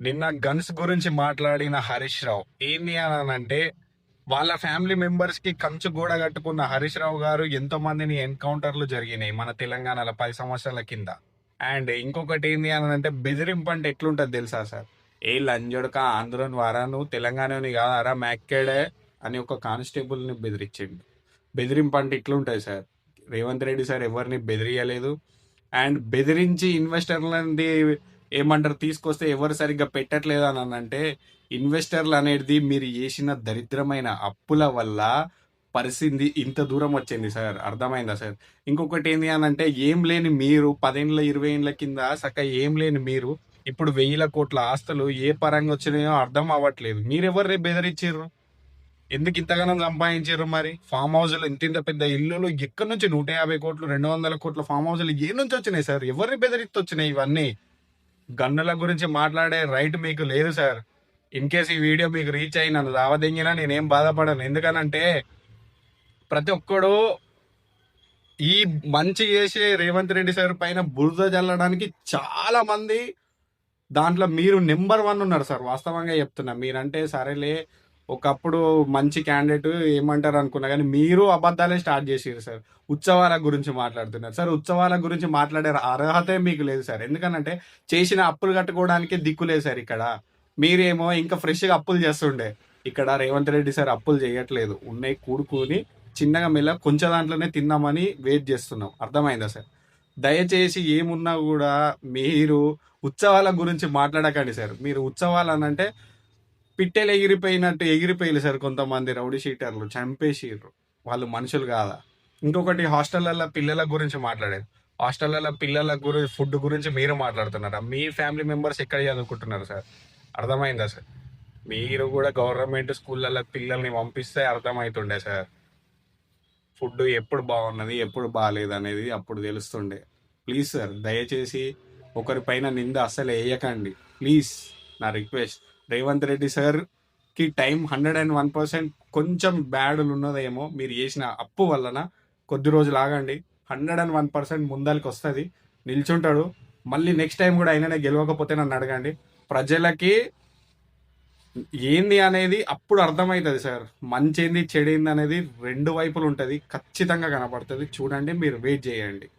నిన్న గన్స్ గురించి మాట్లాడిన హరీష్ రావు ఏంది అని అంటే, వాళ్ళ ఫ్యామిలీ మెంబర్స్ కి కంచు గోడ కట్టుకున్న హరీష్ రావు గారు ఎంతో మందిని ఎన్కౌంటర్లు జరిగినాయి మన తెలంగాణలో 10 సంవత్సరాల కింద. అండ్ ఇంకొకటి ఏంది అని అంటే, బెదిరింపు అంటే ఎట్లుంటది తెలుసా సార్? ఏ లంజొడక ఆంధ్రని వారా, నువ్వు తెలంగాణని కాదారా మ్యాక్కేడే అని ఒక కానిస్టేబుల్ ని బెదిరించిండు. బెదిరింపు అంటే ఇట్లుంటది సార్. రేవంత్ రెడ్డి సార్ ఎవరిని బెదిరియలేదు. అండ్ బెదిరించి ఇన్వెస్టర్లని ఏమంటారు తీసుకొస్తే ఎవరు సరిగ్గా పెట్టట్లేదు అని అంటే, ఇన్వెస్టర్లు అనేది మీరు చేసిన దరిద్రమైన అప్పుల వల్ల పరిస్థితి ఇంత దూరం వచ్చింది సార్. అర్థమైందా సార్? ఇంకొకటి ఏంది అని అంటే, ఏం లేని మీరు 10 ఏళ్ళ 20 ఏళ్ళ కింద ఏం లేని మీరు ఇప్పుడు 1000 కోట్ల ఆస్తులు ఏ పరంగా వచ్చినాయో అర్థం అవ్వట్లేదు. మీరెవరు బెదిరించారు? ఎందుకు ఇంతగానం సంపాదించారు? మరి ఫామ్ హౌస్లు ఇంత ఇంత పెద్ద ఇల్లులు ఎక్కడి నుంచి 150 కోట్లు 200 కోట్ల ఫామ్ హౌస్లు ఏ నుంచి వచ్చినాయి సార్? ఎవరిని బెదిరిస్తూ వచ్చినాయి ఇవన్నీ? గన్నుల గురించి మాట్లాడే రైట్ మీకు లేదు సార్. ఇన్ కేస్ ఈ వీడియో మీకు రీచ్ అయ్యి నన్ను దావదెంగినా నేనేం బాధపడను. ఎందుకనంటే ప్రతి ఒక్కడు ఈ మంచి చేసే రేవంత్ రెడ్డి సార్ పైన బురద జల్లడానికి చాలా మంది దాంట్లో మీరు నెంబర్ 1 ఉన్నారు సార్. వాస్తవంగా చెప్తున్నా. మీరంటే సరేలే ఒకప్పుడు మంచి క్యాండిడేట్ ఏమంటారు అనుకున్నా, కానీ మీరు అబద్ధాలే స్టార్ట్ చేసారు సార్. ఉత్సవాల గురించి మాట్లాడుతున్నారు సార్. ఉత్సవాల గురించి మాట్లాడే అర్హతే మీకు లేదు సార్. ఎందుకనంటే చేసిన అప్పులు కట్టుకోవడానికి దిక్కు లేదు సార్. ఇక్కడ మీరేమో ఇంకా ఫ్రెష్గా అప్పులు చేస్తుండే. ఇక్కడ రేవంత్ రెడ్డి సార్ అప్పులు చేయట్లేదు. ఉన్నాయి కూడుకుని చిన్నగా మెల్ల కొంచెం దాంట్లోనే తిందామని వెయిట్ చేస్తున్నాం. అర్థమైందా సార్? దయచేసి ఏమున్నా కూడా మీరు ఉత్సవాల గురించి మాట్లాడకండి సార్. మీరు ఉత్సవాలు అనంటే పిట్టెలు ఎగిరిపోయినట్టు ఎగిరిపోయారు సార్. కొంతమంది రౌడీ షీటర్లు చంపేసిర్రు. వాళ్ళు మనుషులు కాదా? ఇంకొకటి హాస్టళ్లలో పిల్లల గురించి మాట్లాడారు. హాస్టళ్లలో పిల్లల గురించి ఫుడ్ గురించి మీరు మాట్లాడుతున్నారా? మీ ఫ్యామిలీ మెంబర్స్ ఎక్కడ చదువుకుంటున్నారు సార్? అర్థమైందా సార్? మీరు కూడా గవర్నమెంట్ స్కూళ్ళల్లో పిల్లల్ని పంపిస్తే అర్థమవుతుండే సార్. ఫుడ్ ఎప్పుడు బాగున్నది ఎప్పుడు బాగాలేదు అనేది అప్పుడు తెలుస్తుండే. ప్లీజ్ సార్, దయచేసి ఒకరిపైన నింద అస్సలు వేయకండి ప్లీజ్. నా రిక్వెస్ట్. రేవంత్ రెడ్డి సార్కి టైం 101% కొంచెం బ్యాడ్లు ఉన్నదేమో మీరు చేసిన అప్పు వలన. కొద్ది రోజులు ఆగండి, 101% ముందరికి వస్తుంది, నిల్చుంటాడు. మళ్ళీ నెక్స్ట్ టైం కూడా అయినా గెలవకపోతే నన్ను అడగండి. ప్రజలకి ఏంది అనేది అప్పుడు అర్థమవుతుంది సార్. మంచి ఏంది చెడేంది అనేది రెండు వైపులు ఉంటుంది, ఖచ్చితంగా కనపడుతుంది. చూడండి, మీరు వెయిట్ చేయండి.